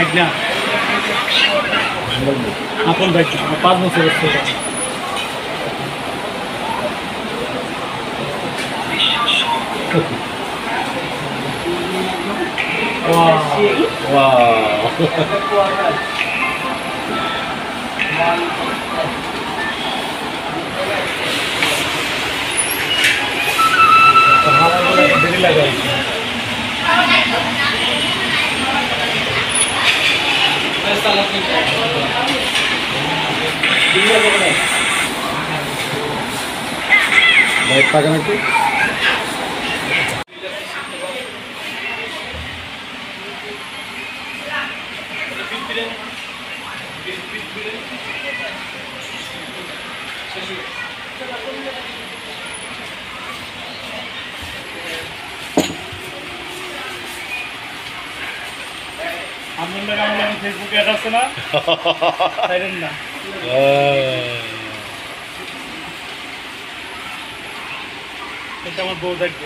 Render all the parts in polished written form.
bike না আপন bike 5 বছরের ছিল দেরি লাগে বাইক থাকে নাকি ফেসবুকে অ্যাড আছে না না এটা আমার বউ দেখবে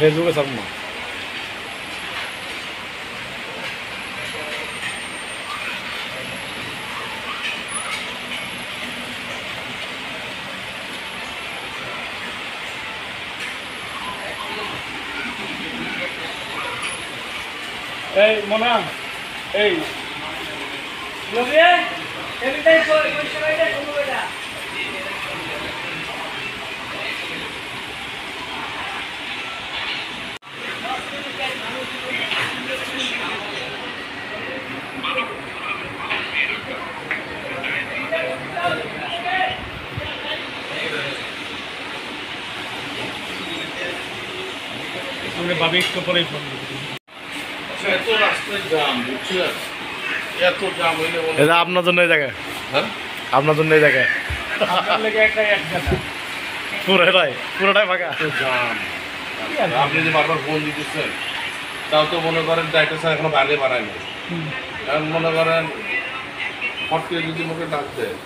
ফেসবুকে ছাড়ব না এই মনা এই ভাবি একটু পরেই ফোন এত রাস্তায় জাম বুঝছেন এত জাম হইলে এটা আপনার জন্য এই জায়গা হ্যাঁ আপনার জন্য এই জায়গা পুরোটাই ফাঁকা জাম আপনি যে বারবার ফোন দিতেছেন তাও তো মনে করেন ডাক্তার স্যার এখনো বাইরে বাড়ায়নি এখন মনে করেন হট করে যদি মুখে ডাক দেয়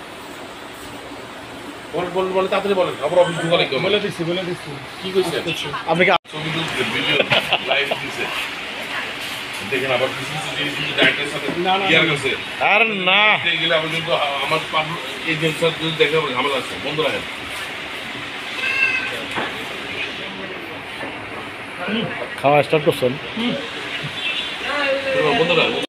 বলে তাড়াতাড়ি বলেন আবার অফিস ঢুকালে বলে দিচ্ছি কি করছেন আপনি কি ছবি তুলছে ভিডিও লাইভ দিচ্ছে দেখেন আবার কিছু কিছু জিনিস কিন্তু ডাক্তারের সাথে ইয়ার গেছে আর না গেলে আবার কিন্তু আমার এই জিনিসটা যদি দেখে ঝামেলা আছে বন্ধ রাখেন খাওয়া স্টার্ট করছেন বন্ধ রাখেন